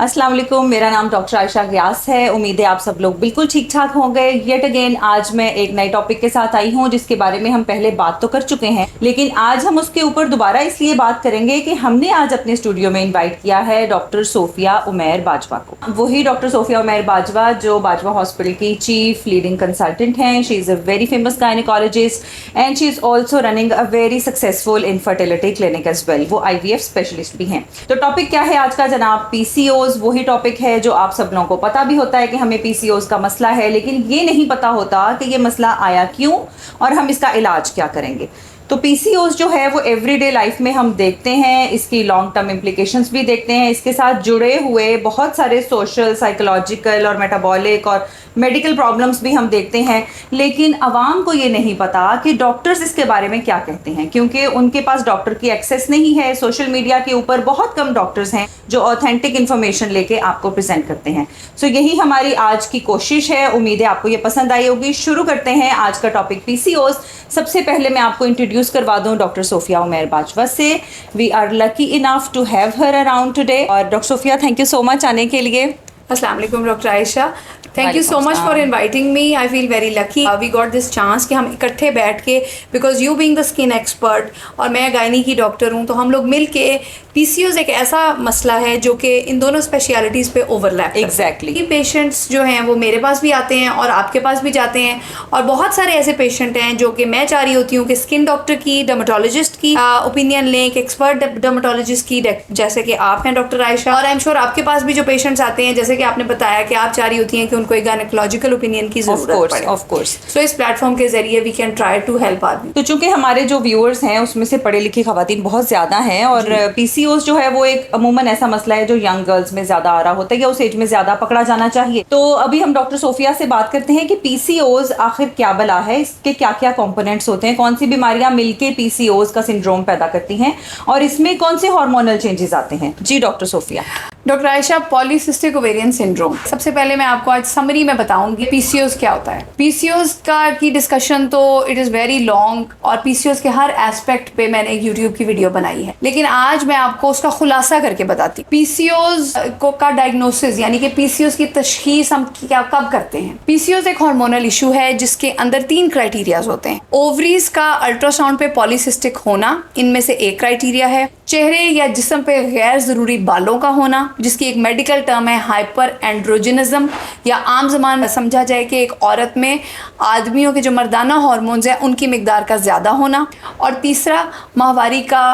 अस्सलाम वालेकुम, मेरा नाम डॉक्टर आयशा गियास है। उम्मीद है आप सब लोग बिल्कुल ठीक ठाक होंगे। येट अगेन आज मैं एक नए टॉपिक के साथ आई हूँ जिसके बारे में हम पहले बात तो कर चुके हैं, लेकिन आज हम उसके ऊपर दोबारा इसलिए बात करेंगे कि हमने आज अपने स्टूडियो में इनवाइट किया है डॉक्टर सोफिया उमैर बाजवा को। वही डॉक्टर सोफिया उमैर बाजवा जो बाजवा हॉस्पिटल की चीफ लीडिंग कंसल्टेंट हैं। She is a very famous gynaecologist and she is also running a very successful infertility clinic as well. वो IVF स्पेशलिस्ट भी हैं। तो टॉपिक क्या है आज का जनाब? PCOS। वही टॉपिक है जो आप सब लोगों को पता भी होता है कि हमें PCOS का मसला है, लेकिन ये नहीं पता होता कि ये मसला आया क्यों और हम इसका इलाज क्या करेंगे। तो PCOS जो है वो एवरीडे लाइफ में हम देखते हैं, इसकी लॉन्ग टर्म इम्प्लिकेशंस भी देखते हैं, इसके साथ जुड़े हुए बहुत सारे सोशल, साइकोलॉजिकल और मेटाबॉलिक और मेडिकल प्रॉब्लम्स भी हम देखते हैं, लेकिन अवाम को ये नहीं पता कि डॉक्टर्स इसके बारे में क्या कहते हैं, क्योंकि उनके पास डॉक्टर की एक्सेस नहीं है। सोशल मीडिया के ऊपर बहुत कम डॉक्टर्स हैं जो ऑथेंटिक इन्फॉर्मेशन लेके आपको प्रेजेंट करते हैं। सो यही हमारी आज की कोशिश है। उम्मीद है आपको ये पसंद आई होगी। शुरू करते हैं आज का टॉपिक PCOS। सबसे पहले मैं आपको इंट्रोड्यूस करवा दूं डॉक्टर सोफिया उमैर बाजवा से। We are lucky enough to have her around today. और doctor Sophia, thank you so much आने के लिए। अस्सलाम वालेकुम doctor Ayesha, thank you so much for inviting me. I feel very lucky we got this chance कि हम इकट्ठे बैठ के, because you being the skin expert और मैं गायनी की डॉक्टर हूँ, तो हम लोग मिल के PCOS एक ऐसा मसला है जो कि इन दोनों स्पेशलिटीज़ पे ओवरलैप एग्जैक्टली। पेशेंट्स जो हैं वो मेरे पास भी आते हैं और आपके पास भी जाते हैं, और बहुत सारे ऐसे पेशेंट हैं जो कि मैं चाह रही होती हूँ कि स्किन डॉक्टर की, डर्मेटोलॉजिस्ट की ओपिनियन लें, एक एक्सपर्ट डर्मेटोलॉजिस्ट की, जैसे कि आप हैं डॉक्टर आयशा। और आई एम श्योर आपके पास भी जो पेशेंट्स आते हैं, जैसे कि आपने बताया कि आप चाह रही होती हैं कि उनको एक गायनेकोलॉजिकल ओपिनियन की जरूरत पड़े। Of course. सो इस प्लेटफॉर्म के जरिए we can try to help आदमी। तो चूंकि हमारे जो व्यूअर्स हैं उसमें से पढ़े लिखे खवातीन बहुत ज़्यादा हैं, और PCOS जो है वो एक अमूमन ऐसा मसला है जो यंग गर्ल्स में ज़्यादा आ रहा होता है या उस एज में ज़्यादा पकड़ा जाना चाहिए। तो अभी हम डॉक्टर सोफिया से बात करते हैं कि PCOS आखिर क्या बला है, इसके क्या क्या कंपोनेंट्स होते हैं, कौन सी बीमारियां मिलके PCOS का सिंड्रोम पैदा करती हैं, और इसमें कौन से हार्मोनल चेंजेस आते हैं। जी doctor Sophia. Doctor Ayesha, polycystic ovarian syndrome. सबसे पहले मैं आपको आज समरी में बताऊंगी PCOS क्या होता है। PCOS का की डिस्कशन तो इट इज़ वेरी लॉन्ग, और PCOS के हर एस्पेक्ट पे मैंने एक यूट्यूब की वीडियो बनाई है, लेकिन आज मैं आपको उसका खुलासा करके बताती हूँ। PCOS का डायग्नोसिस यानी कि PCOS की तशखीस हम क्या कब करते हैं। PCOS एक हार्मोनल इशू है जिसके अंदर 3 क्राइटेरियाज होते हैं। ओवरीज का अल्ट्रासाउंड पे पॉलीसिस्टिक होना इनमें से एक क्राइटेरिया है। चेहरे या जिस्म पे गैर ज़रूरी बालों का होना, जिसकी एक मेडिकल टर्म है हाइपर एंड्रोजिनिज्म, या आम ज़बान में समझा जाए कि एक औरत में आदमियों के जो मर्दाना हार्मोन्स हैं उनकी मिकदार का ज़्यादा होना। और तीसरा, माहवारी का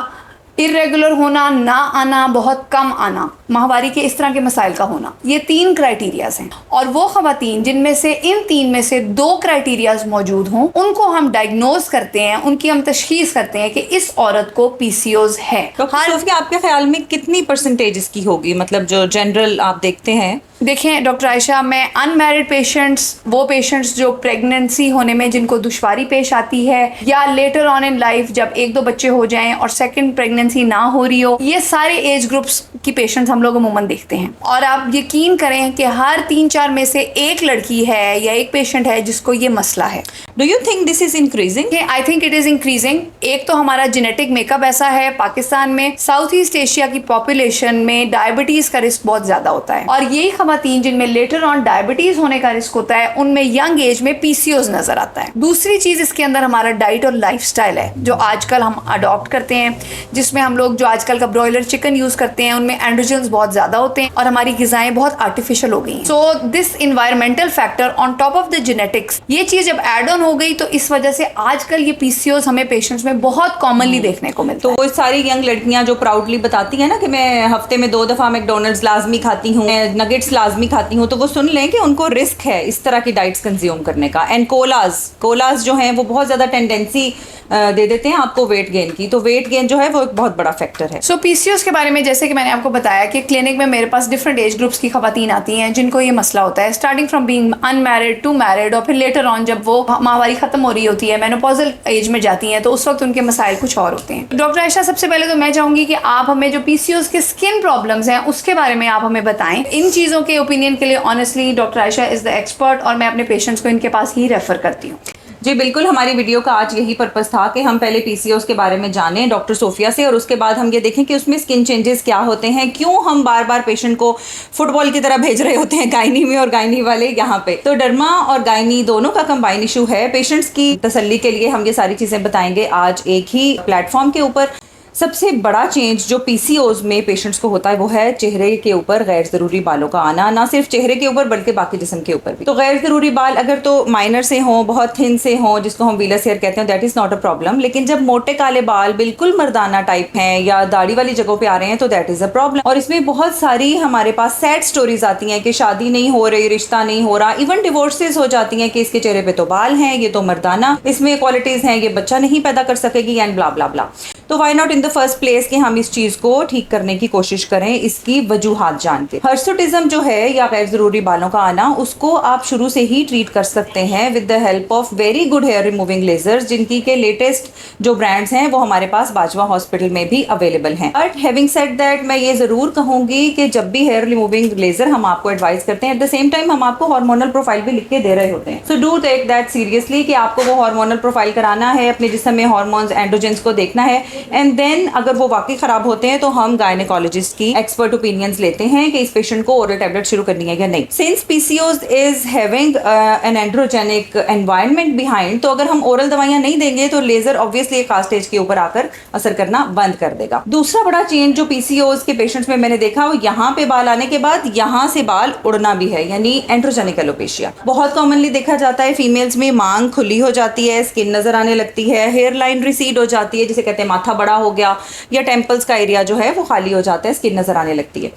इरेगुलर होना, ना आना, बहुत कम आना, माहवारी के इस तरह के मसाइल का होना। ये 3 क्राइटेरियाज हैं, और वो ख़वातीन जिनमें से इन 3 में से 2 क्राइटेरियाज मौजूद हों उनको हम डायग्नोज करते हैं, उनकी हम तशखीस करते हैं कि इस औरत को PCOS है। डॉक्टर सोफिया, आपके ख्याल में कितनी परसेंटेज इसकी होगी, मतलब जो जनरल आप देखते हैं? देखें डॉक्टर आयशा, मैं अनमैरिड पेशेंट्स, वो पेशेंट्स जो प्रेगनेंसी होने में जिनको दुश्वारी पेश आती है, या लेटर ऑन इन लाइफ जब 1-2 बच्चे हो जाएं और सेकंड प्रेगनेंसी ना हो रही हो, ये सारे एज ग्रुप्स की पेशेंट्स हम लोग अमूमन देखते हैं। और आप यकीन करें कि हर 3-4 में से एक लड़की है या एक पेशेंट है जिसको ये मसला है। Do you think this is increasing? I think it is increasing. एक तो हमारा जेनेटिक मेकअप ऐसा है, पाकिस्तान में, साउथ ईस्ट एशिया की पॉपुलेशन में डायबिटीज का रिस्क बहुत ज्यादा होता है, और यही खवातीन जिनमें लेटर ऑन डायबिटीज होने का रिस्क होता है उनमें यंग एज में PCOS नजर आता है। दूसरी चीज इसके अंदर हमारा डाइट और लाइफस्टाइल है जो आजकल हम अडॉप्ट करते हैं, जिसमें हम लोग जो आजकल का ब्रॉयलर चिकन यूज करते हैं उनमें एंड्रोजन्स बहुत ज्यादा होते हैं और हमारी ग़िज़ाएं बहुत आर्टिफिशियल हो गई हैं। So this environmental factor on top of the genetics, ये चीज जब एड ऑन हो गई तो इस वजह से आजकल ये PCOS हमें पेशेंट्स में बहुत कॉमनली देखने को मिलता है। तो वो सारी यंग लड़कियां जो प्राउडली बताती हैं ना कि मैं हफ्ते में 2 दफा मैकडोनल्ड्स लाजमी खाती हूँ, नगेट्स लाजमी खाती हूँ, तो वो सुन लें कि उनको रिस्क है इस तरह की डाइट्स कंज्यूम करने का। एंड कोलाज जो हैं वो बहुत ज़्यादा टेंडेंसी दे देते हैं आपको वेट गेन की, तो वेट गेन जो है वो एक बहुत बड़ा फैक्टर है। सो PCOS के बारे में जैसे कि मैंने आपको बताया कि क्लिनिक में मेरे पास डिफरेंट एज ग्रुप्स की खवातीन आती हैं जिनको ये मसला होता है, starting from being unmarried to married, और फिर लेटर ऑन जब वो माहवारी खत्म हो रही होती है, मेनोपॉजल एज में जाती हैं, तो उस वक्त उनके मसाइल कुछ और होते हैं। डॉक्टर आयशा, सबसे पहले तो मैं चाहूंगी कि आप हमें जो PCOS के स्किन प्रॉब्लम्स हैं उसके बारे में आप हमें बताएं। इन चीज़ों के ओपिनियन के लिए honestly doctor Ayesha is the expert, और मैं अपने पेशेंट्स को इनके पास ही रेफर करती हूँ। जी बिल्कुल, हमारी वीडियो का आज यही पर्पस था कि हम पहले पीसीओएस के बारे में जानें डॉक्टर सोफिया से, और उसके बाद हम ये देखें कि उसमें स्किन चेंजेस क्या होते हैं, क्यों हम बार बार पेशेंट को फुटबॉल की तरह भेज रहे होते हैं गायनी में और गायनी वाले यहाँ पे। तो डर्मा और गायनी दोनों का कंबाइन इशू है। पेशेंट्स की तसल्ली के लिए हम ये सारी चीज़ें बताएंगे आज एक ही प्लेटफॉर्म के ऊपर। सबसे बड़ा चेंज जो पीसीओज में पेशेंट्स को होता है वो है चेहरे के ऊपर गैर ज़रूरी बालों का आना, ना सिर्फ चेहरे के ऊपर बल्कि बाकी जिस्म के ऊपर भी। तो गैर ज़रूरी बाल अगर तो माइनर से हों, बहुत थिन से हों, जिसको हम वीलस हेयर कहते हैं, that is not a problem. लेकिन जब मोटे काले बाल बिल्कुल मर्दाना टाइप हैं या दाढ़ी वाली जगहों पे आ रहे हैं तो दैट इज़ अ प्रॉब्लम। और इसमें बहुत सारी हमारे पास सैड स्टोरीज आती हैं कि शादी नहीं हो रही, रिश्ता नहीं हो रहा, इवन डिवोर्सेज हो जाती हैं कि इसके चेहरे पे तो बाल हैं, ये तो मर्दाना, इसमें क्वालिटीज़ हैं, ये बच्चा नहीं पैदा कर सकेगी एंड ब्ला ब्ला ब्ला। तो why not in the first place कि हम इस चीज़ को ठीक करने की कोशिश करें इसकी वजूहात जान के। हर्सुटिज्म जो है या गैर ज़रूरी बालों का आना, उसको आप शुरू से ही ट्रीट कर सकते हैं with the help of very good hair removing lasers, जिनकी के लेटेस्ट जो ब्रांड्स हैं वो हमारे पास बाजवा हॉस्पिटल में भी अवेलेबल हैं। बट हैविंग सेड दैट, मैं ये ज़रूर कहूँगी कि जब भी हेयर रिमूविंग लेजर हम आपको एडवाइस करते हैं, एट द सेम टाइम हम आपको हार्मोनल प्रोफाइल भी लिख के दे रहे होते हैं। So do take that seriously कि आपको वो हार्मोनल प्रोफाइल कराना है, अपने जिस्म में हार्मोन्स एंड्रोजेंस को देखना है, एंड देन अगर वो वाकई खराब होते हैं तो हम गायनेकोलॉजिस्ट की एक्सपर्ट ओपिनियंस लेते हैं कि इस पेशेंट को ओरल टैबलेट शुरू करनी है या नहीं। Since PCOS is having an androgenic environment behind, तो अगर हम ओरल दवाइयां नहीं देंगे तो लेजर ऑब्वियसली एक खास स्टेज के ऊपर आकर असर करना बंद कर देगा। दूसरा बड़ा चेंज जो पीसीओएस के पेशेंट्स में मैंने देखा, वो यहाँ पे बाल आने के बाद यहाँ से बाल उड़ना भी है, यानी एंड्रोजेनिक एलोपेशिया बहुत कॉमनली देखा जाता है। फीमेल्स में मांग खुली हो जाती है, स्किन नजर आने लगती है, हेयर लाइन रिसीड हो जाती है, जिसे कहते हैं माथा बड़ा हो गया, या टेम्पल्स का एरिया जो है वो खाली हो जाता है, स्किन नजर आने लगती है।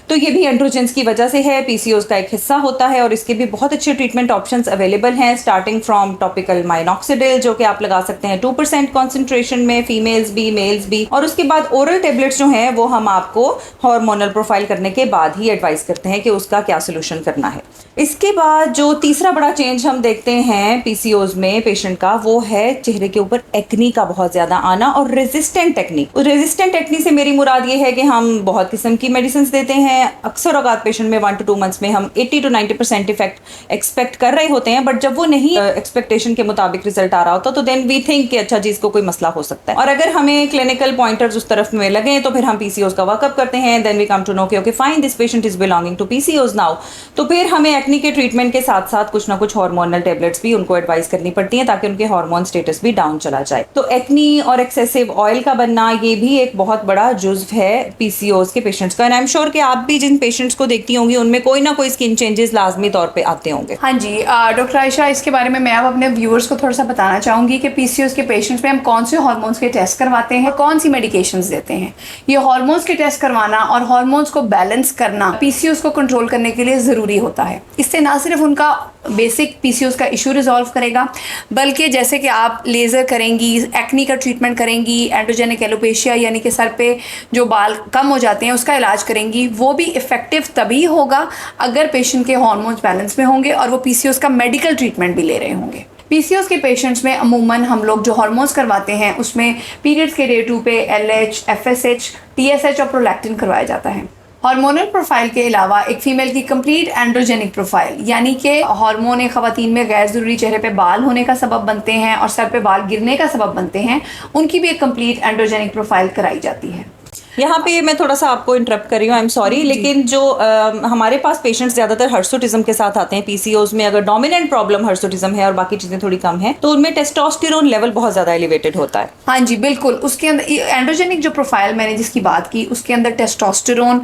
तो ये भी एंड्रोजेंस की वजह से है, पीसीओएस का एक हिस्सा होता है, और इसके भी बहुत अच्छे ट्रीटमेंट ऑप्शंस अवेलेबल हैं, स्टार्टिंग फ्रॉम टॉपिकल माइनॉक्सिडिल जो कि आप लगा सकते हैं 2% कॉन्सेंट्रेशन में, फीमेल्स भी मेल्स भी, और उसके बाद ओरल टेबलेट्स जो हैं वो हम आपको हार्मोनल प्रोफाइल करने के बाद ही एडवाइस करते हैं कि उसका क्या सोल्यूशन करना है। इसके बाद जो तीसरा बड़ा चेंज हम देखते हैं पीसीओएस में पेशेंट का, वो है चेहरे के ऊपर एक्नी का बहुत ज्यादा आना और रेजिस्टेंट एक्नी। रेजिस्टेंट एक्नी से मेरी मुराद ये है कि हम बहुत किस्म की मेडिसिन देते हैं, अक्सर औकात पेशेंट में 1 to 2 मंथ्स में हम 80 to 90% इफेक्ट एक्सपेक्ट कर रहे होते हैं, बट जब वो नहीं एक्सपेक्टेशन के मुताबिक रिजल्ट आ रहा होता तो देन वी थिंक कि अच्छा जी इसको कोई मसला हो सकता है, और अगर हमें क्लिनिकल पॉइंटर्स उस तरफ में लगे तो फिर हम पीसीओएस का वर्कअप करते हैं, then we come to know कि okay fine this patient is belonging to PCOS now. तो फिर हमें एक्नी के ट्रीटमेंट के साथ साथ कुछ ना कुछ हार्मोनल टेबलेट्स भी उनको एडवाइस करनी पड़ती हैं ताकि उनके हार्मोन स्टेटस भी डाउन चला जाए। तो एक्नी और एक्सेसिव ऑयल का बनना ये भी एक बहुत बड़ा जुज्व है पीसीओएस के पेशेंट्स का, एंड आई एम श्योर कि आप भी जिन पेशेंट्स को देखती होंगी उनमें कोई ना कोई स्किन चेंजेस लाजमी तौर पे आते होंगे। हाँ जी डॉक्टर आयशा, इसके बारे में मैं अब अपने व्यूअर्स को थोड़ा सा बताना चाहूँगी कि पीसीओएस के पेशेंट्स में हम कौन से हार्मोन्स के टेस्ट करवाते हैं, कौन सी मेडिकेशंस देते हैं। ये हार्मोन्स के टेस्ट करवाना और हार्मोन्स को बैलेंस करना पीसीओएस को कंट्रोल करने के लिए ज़रूरी होता है। इससे ना सिर्फ उनका बेसिक पीसीओएस का इशू रिजॉल्व करेगा, बल्कि जैसे कि आप लेज़र करेंगी, एक्नी का ट्रीटमेंट करेंगी, एंड्रोजेनिक एलोपेशिया यानी कि सर पे जो बाल कम हो जाते हैं उसका इलाज करेंगी, वो भी इफ़ेक्टिव तभी होगा अगर पेशेंट के हार्मोन्स बैलेंस में होंगे और वो पीसीओएस का मेडिकल ट्रीटमेंट भी ले रहे होंगे। पीसीओएस के पेशेंट्स में अमूमन हम लोग जो हार्मोन्स करवाते हैं उसमें पीरियड्स के डे 2 पे एलएच, एफएसएच, टीएसएच और प्रोलैक्टिन करवाया जाता है। हार्मोनल प्रोफाइल के अलावा एक फीमेल की कंप्लीट एंड्रोजेनिक प्रोफाइल यानी कि हार्मोन खवातीन में गैर ज़रूरी चेहरे पे बाल होने का सबब बनते हैं और सर पे बाल गिरने का सबब बनते हैं, उनकी भी एक कंप्लीट एंड्रोजेनिक प्रोफाइल कराई जाती है। यहाँ पे मैं थोड़ा सा आपको इंटरप्ट कर रही हूँ, आई एम सॉरी, लेकिन जो हमारे पास पेशेंट्स ज़्यादातर हर्सुटिज्म के साथ आते हैं पीसीओएस में, अगर डोमिनेंट प्रॉब्लम हर्सुटिज्म है और बाकी चीज़ें थोड़ी कम हैं तो उनमें टेस्टोस्टेरोन लेवल बहुत ज़्यादा एलिवेटेड होता है। हाँ जी बिल्कुल, उसके अंदर एंड्रोजेनिक जो प्रोफाइल मैंने जिसकी बात की उसके अंदर testosterone,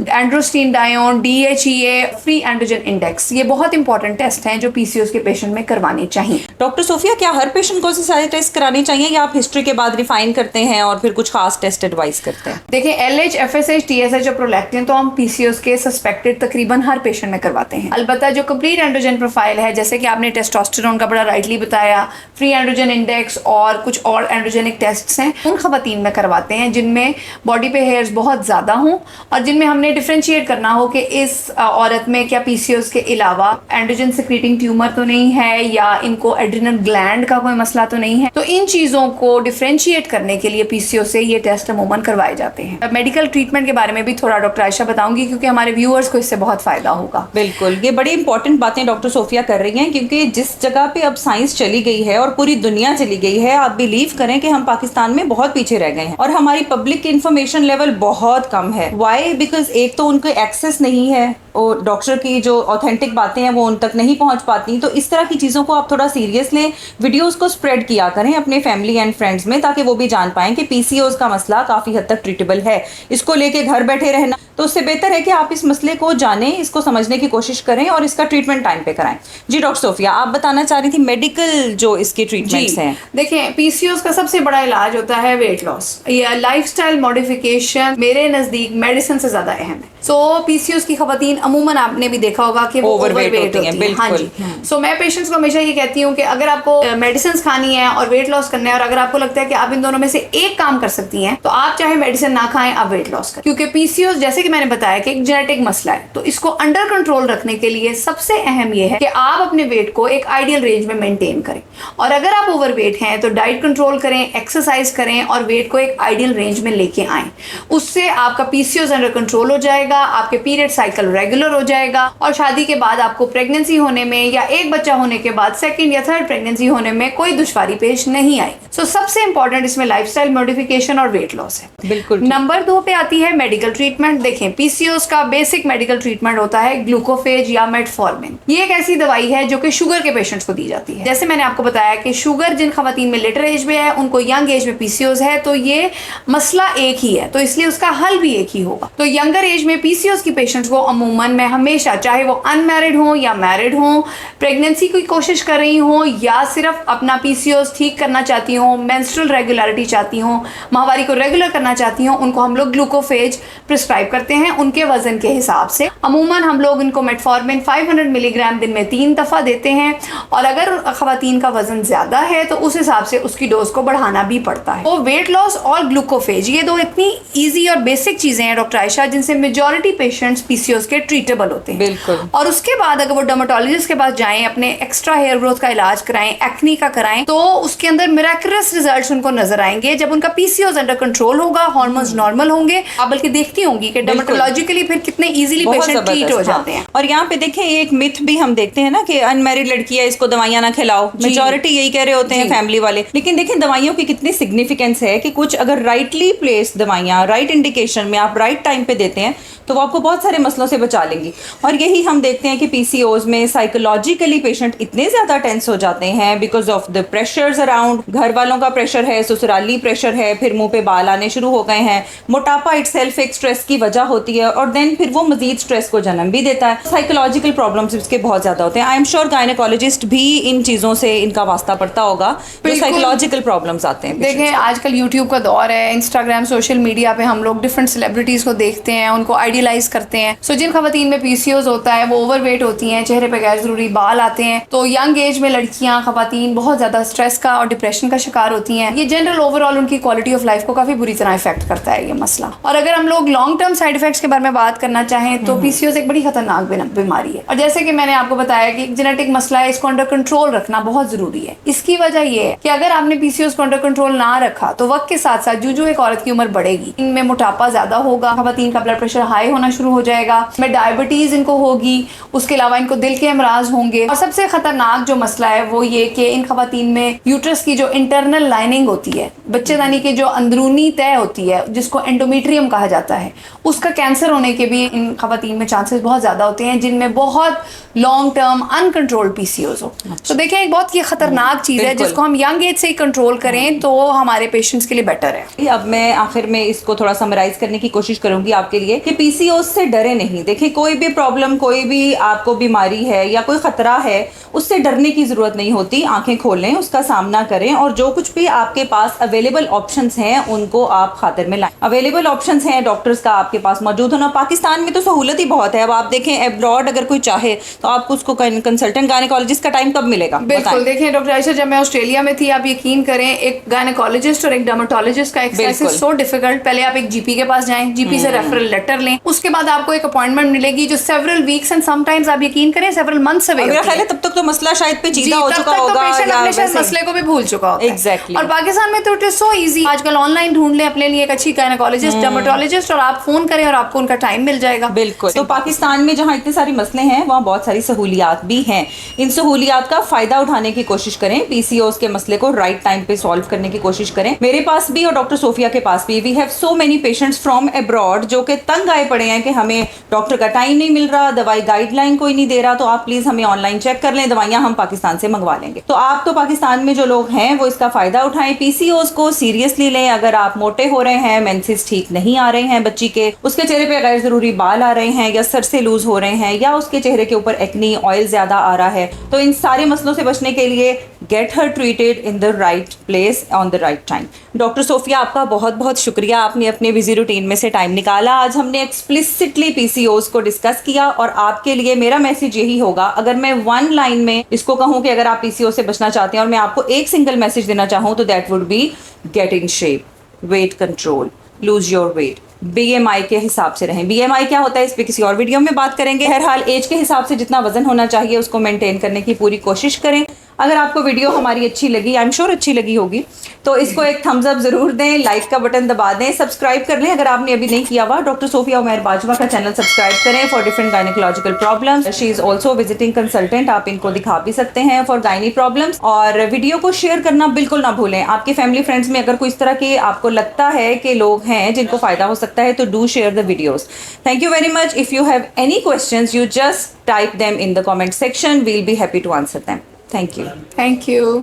androstenedione, DHEA, free androgen index, ये बहुत इंपॉर्टेंट टेस्ट हैं जो पीसीओएस के पेशेंट में करवाने चाहिए। डॉक्टर सोफिया, क्या हर पेशेंट को सारे टेस्ट कराने चाहिए या आप हिस्ट्री के बाद रिफाइन करते हैं और फिर कुछ खास टेस्ट एडवाइस करते हैं? देखिए एलएच, एफएसएच, टीएसएच और प्रोलैक्टिन तो हम पीसीओएस के सस्पेक्टेड तकरीबन हर पेशेंट में करवाते हैं। अलबत्ता जो कंप्लीट एंड्रोजन प्रोफाइल है, जैसे कि आपने टेस्टोस्टेरोन का बड़ा राइटली बताया, फ्री एंड्रोजन इंडेक्स और कुछ और एंड्रोजेनिक टेस्ट्स हैं, उन खवातीन में करवाते हैं जिनमें बॉडी पे हेयर्स बहुत ज़्यादा हों और जिनमें हमने डिफ्रेंशिएट करना हो कि इस औरत में क्या पीसीओएस के अलावा एंड्रोजन सिक्रीटिंग ट्यूमर तो नहीं है या इनको एड्रिनल ग्लैंड का कोई मसला तो नहीं है। तो इन चीज़ों को डिफ्रेंशिएट करने के लिए पीसीओएस से ये टेस्ट अमूमन करवाए जाते हैं। जाते हैं। मेडिकल ट्रीटमेंट के बारे में भी थोड़ा डॉक्टर आयशा बताऊंगी, क्योंकि हमारे व्यूअर्स को इससे बहुत फायदा होगा। बिल्कुल, ये बड़ी इंपॉर्टेंट बातें डॉक्टर सोफिया कर रही हैं, क्योंकि जिस जगह पे अब साइंस चली गई है और पूरी दुनिया चली गई है, आप बिलीव करें कि हम पाकिस्तान में बहुत पीछे रह गए हैं और हमारी पब्लिक इंफॉर्मेशन लेवल बहुत कम है। वाई? बिकॉज एक तो उनको एक्सेस नहीं है और डॉक्टर की जो ऑथेंटिक बातें हैं वो उन तक नहीं पहुंच पाती। तो इस तरह की चीज़ों को आप थोड़ा सीरियस लें, वीडियोस को स्प्रेड किया करें अपने फैमिली एंड फ्रेंड्स में, ताकि वो भी जान पाएं कि पीसीओएस का मसला काफ़ी हद तक ट्रीटेबल है। इसको लेके घर बैठे रहना, तो उससे बेहतर है कि आप इस मसले को जानें, इसको समझने की कोशिश करें और इसका ट्रीटमेंट टाइम पे कराएं। जी डॉक्टर सोफिया, आप बताना चाह रही थी मेडिकल जो इसके ट्रीटमेंट्स हैं। देखिए, पीसीओएस का सबसे बड़ा इलाज होता है वेट लॉस या लाइफस्टाइल मॉडिफिकेशन। मेरे नजदीक मेडिसिन से ज्यादा अहम है। सो पीसीओएस की खवातीन अमूमन आपने भी देखा होगा कि वो ओवरवेट होती हैं। हाँ जी। सो मैं पेशेंट्स को हमेशा ये कहती हूँ कि अगर आपको मेडिसिन खानी है और वेट लॉस करना है, और अगर आपको लगता है कि आप इन दोनों में से एक काम कर सकती हैं, तो आप चाहे मेडिसिन ना खाएं, आप वेट लॉस करें। क्योंकि पीसीओएस, जैसे कि मैंने बताया, कि एक जेनेटिक मसला है, तो इसको अंडर कंट्रोल रखने के लिए सबसे अहम यह है कि आप अपने वेट को एक आइडियल रेंज में मेंटेन करें। और अगर आप ओवरवेट हैं तो डाइट कंट्रोल करें, एक्सरसाइज करें और वेट को एक आइडियल रेंज में लेके आएं। उससे आपका पीसीओएस अंडर कंट्रोल हो जाएगा, आपके पीरियड साइकिल रेगुलर हो जाएगा, और शादी के बाद आपको प्रेगनेंसी होने में या एक बच्चा होने के बाद सेकंड या थर्ड प्रेगनेंसी होने में कोई दुश्वारी पेश नहीं आएगी। सो सबसे इंपॉर्टेंट इसमें लाइफस्टाइल मॉडिफिकेशन और वेट लॉस है। बिल्कुल। नंबर 2 पे आती है मेडिकल ट्रीटमेंट। देखें, पीसीओएस का बेसिक मेडिकल ट्रीटमेंट होता है ग्लूकोफेज या मेटफॉर्मिन। ये एक ऐसी दवाई है जो कि शुगर के पेशेंट्स को दी जाती है। जैसे मैंने आपको बताया कि शुगर जिन खवातीन में लेटर एज में है, उनको यंग एज में पीसीओएस है, तो ये मसला एक ही है, तो इसलिए उसका हल भी एक ही होगा। तो यंगर एज में पीसीओएस की पेशेंट्स को अमूमन मैं हमेशा, चाहे वो अनमैरिड हो या मैरिड हो, प्रेगनेंसी की कोशिश कर रही हो या सिर्फ अपना पीसीओएस ठीक करना चाहती हो, मेंस्ट्रुअल रेगुलरिटी चाहती हो, माहवारी को रेगुलर करना चाहती हो, उनको हम लोग ग्लूकोफेज प्रिस्क्राइब करते हैं उनके वजन के हिसाब से। अमूमन हम लोग इनको मेटफॉर्मिन 500 मिलीग्राम दिन में 3 दफा देते हैं, और अगर खवातीन का वजन ज्यादा है तो उस हिसाब से उसकी डोज को बढ़ाना भी पड़ता है। तो वेट लॉस और ग्लूकोफेज, ये दो इतनी इजी और बेसिक चीजें हैं डॉक्टर आयशा, जिनसे मेजॉरिटी पेशेंट्स पीसीओएस के ट्रीटेबल होते हैं। बिल्कुल। और उसके बाद अगर वो डर्मेटोलॉजिस्ट के पास जाएं, अपने एक्स्ट्रा हेयर ग्रोथ का इलाज कराएं, एक्नी का कराएं, तो उसके अंदर मिराकुलस रिजल्ट्स उनको नजर आएंगे जब उनका पीसीओएस अंडर कंट्रोल होगा, हार्मोन्स नॉर्मल होंगे। आप बल्कि देखती होंगी कि डर्मेटोलॉजिकली फिर कितने इजीली पेशेंट ट्रीट हो जाते हैं। और यहाँ पे देखें, एक मिथ भी हम देखते हैं ना कि अनमैरिड लड़की है, इसको दवाइयां ना खिलाओ। मेजॉरिटी यही कह रहे होते हैं फैमिली वाले। लेकिन देखें, दवाइयों की कितनी सिग्निफिकेंस है कि कुछ अगर राइटली प्लेस दवाइयां राइट इंडिकेशन में आप राइट टाइम पे देते हैं तो वो आपको बहुत सारे मसलों से बचा लेंगी। और यही हम देखते हैं कि पीसीओएस में साइकोलॉजिकली पेशेंट इतने ज्यादा टेंस हो जाते हैं because of the pressures around. घर वालों का प्रेशर है, ससुराली प्रेशर है, फिर मुंह पे बाल आने शुरू हो गए हैं। मोटापा इटसेल्फ एक स्ट्रेस की वजह होती है, और देन फिर वो मजीद स्ट्रेस को जन्म भी देता है। साइकोलॉजिकल प्रॉब्लम्स इसके बहुत ज्यादा होते हैं। आई एम श्योर गायनेकोलॉजिस्ट भी इन चीजों से इनका वास्ता पड़ता होगा, जो साइकोलॉजिकल प्रॉब्लम्स आते हैं। देखें, आजकल यूट्यूब का दौर है, इंस्टाग्राम, सोशल मीडिया पे हम लोग डिफरेंट सेलिब्रिटीज को देखते हैं, उनको आइडियलाइज करते हैं। सो जिन खवातीन में पीसीओएस होता है वो ओवरवेट होती हैं, चेहरे पे गैर जरूरी बाल आते हैं, तो यंग एज में लड़कियां, खवातीन बहुत ज्यादा स्ट्रेस का और डिप्रेशन का शिकार होती हैं। ये जनरल ओवरऑल उनकी क्वालिटी ऑफ लाइफ को काफी बुरी तरह इफेक्ट करता है ये मसला। और अगर हम लोग लॉन्ग टर्म साइड इफेक्ट्स के बारे में बात करना चाहें तो पीसीओएस एक बड़ी खतरनाक बीमारी है, और जैसे कि मैंने आपको बताया कि एक जेनेटिक मसला है, इसको अंडर कंट्रोल रखना बहुत जरूरी है। इसकी वजह यह है कि अगर आपने पीसीओएस को अंडर कंट्रोल ना रखा तो वक्त के साथ साथ जो एक औरत की उम्र बढ़ेगी, इनमें मोटापा ज्यादा होगा, खवातीन का ब्लड प्रेशर हाई होना शुरू हो जाएगा, में डायबिटीज इनको होगी, उसके अलावा इनको दिल के अमराज होंगे। और सबसे खतरनाक जो मसला है वो ये कि इन खवातीन में यूट्रस की जो इंटरनल लाइनिंग होती है, बच्चेदानी की जो अंदरूनी तय होती है, जिसको एंडोमेट्रियम कहा जाता है, उसका कैंसर होने के भी इन खवातीन में चांसेस बहुत ज्यादा होते हैं, जिनमें बहुत लॉन्ग टर्म अनकंट्रोल्ड पीसीओएस हो। तो देखिए, एक बहुत ये खतरनाक चीज है जिसको हम यंग एज से ही कंट्रोल करें तो हमारे पेशेंट्स के लिए बेटर है। अब मैं आखिर में इसको थोड़ा समराइज करने की कोशिश करूंगी आपके लिए कि पीसीओएस से डरे नहीं। देखिए, कोई भी प्रॉब्लम, कोई भी आपको बीमारी है या कोई खतरा है, उससे डरने की जरूरत नहीं होती। आंखें खोलें, उसका सामना करें, और जो कुछ भी आपके पास अवेलेबल ऑप्शंस हैं उनको आप खातिर में लाएं। अवेलेबल ऑप्शंस हैं डॉक्टर्स का आपके पास मौजूद होना। पाकिस्तान में तो सहूलत ही बहुत है। अब आप देखें, एब्रॉड अगर कोई चाहे तो आपको उसको कंसल्टेंट गायनेकोलॉजिस्ट का टाइम कब मिलेगा? बिल्कुल। देखिए डॉक्टर आयशा, जब मैं ऑस्ट्रेलिया में थी, आप यकीन करें, एक गायनेकोलॉजिस्ट और एक डर्मेटोलॉजिस्ट का एक्सेस इज सो डिफिकल्ट। पहले आप एक जीपी के पास जाएं, जीपी से रेफरल लेटर लें, उसके बाद आपको एक अपॉइंटमेंट मिलेगी जो सेवरल वीक्स एंड समटाइम्स आप यकीन करें सेवरल मंथ्स अवे मेरा ख्याल है तब तक तो मसला शायद पेचीदा हो चुका तो होगा पेशेंट या अपने शायद वैसे। मसले को भी भूल चुका होता है। Exactly. और पाकिस्तान में तो इट इज सो इजी, आजकल ऑनलाइन ढूंढ ले अपने लिए एक अच्छी गायनेकोलॉजिस्ट डर्मेटोलॉजिस्ट और आप फोन करें और आपको उनका टाइम मिल जाएगा। बिल्कुल। तो पाकिस्तान में जहाँ इतने सारे मसले हैं वहाँ बहुत सारी सहूलियात भी हैं। इन सहूलियात का फायदा उठाने की कोशिश करें, पीसीओएस के मसले को राइट टाइम पे सॉल्व करने की कोशिश करें। मेरे पास भी और डॉक्टर सोफिया के पास भी we have so many patients from abroad जो कि तंग आए पड़े हैं कि हमें डॉक्टर का टाइम नहीं मिल रहा, दवाई गाइडलाइन कोई नहीं दे रहा, तो आप प्लीज हमें ऑनलाइन चेक कर लें, दवाइयां हम पाकिस्तान से मंगवा लेंगे। तो आप तो पाकिस्तान में जो लोग हैं वो इसका फायदा उठाएं, पीसीओएस को सीरियसली लें। अगर आप मोटे हो रहे हैं, मेंसेस ठीक नहीं आ रहे हैं बच्ची के, उसके चेहरे पे गैर जरूरी बाल आ रहे हैं या सर से लूज हो रहे हैं या उसके चेहरे के ऊपर एक्नी ऑयल ज्यादा आ रहा है, तो इन सारे मसलों से बचने के लिए get her treated in the right place on the right time. Doctor Sofia आपका बहुत बहुत शुक्रिया, आपने अपने बिजी रूटीन में से टाइम निकाला। आज हमने एक्सप्लिसिटली पीसीओएस को डिस्कस किया और आपके लिए मेरा मैसेज यही होगा, अगर मैं वन लाइन में इसको कहूं कि अगर आप पीसीओएस से बचना चाहते हैं और मैं आपको एक सिंगल मैसेज देना चाहूं तो that would be get in shape, weight control, lose your weight, BMI के हिसाब से रहें। बीएमआई क्या होता है इस पे किसी और वीडियो में बात करेंगे। हर एज के हिसाब से जितना वजन होना चाहिए उसको मेंटेन करने की पूरी कोशिश करें। अगर आपको वीडियो हमारी अच्छी लगी, आई एम श्योर अच्छी लगी होगी, तो इसको एक थम्स अप जरूर दें, लाइक का बटन दबा दें, सब्सक्राइब कर लें अगर आपने अभी नहीं किया हुआ। डॉक्टर सोफिया उमैर बाजवा का चैनल सब्सक्राइब करें for different gynaecological problems. She is also visiting consultant, आप इनको दिखा भी सकते हैं फॉर गायनी प्रॉब्लम्स। और वीडियो को शेयर करना बिल्कुल ना भूलें। आपके फैमिली फ्रेंड्स में अगर कोई इस तरह के आपको लगता है कि लोग हैं जिनको फायदा हो सकता है तो do share the videos. Thank you very much. If you have any questions you just type them in the comment section, we'll be happy to answer them. Thank you. Thank you.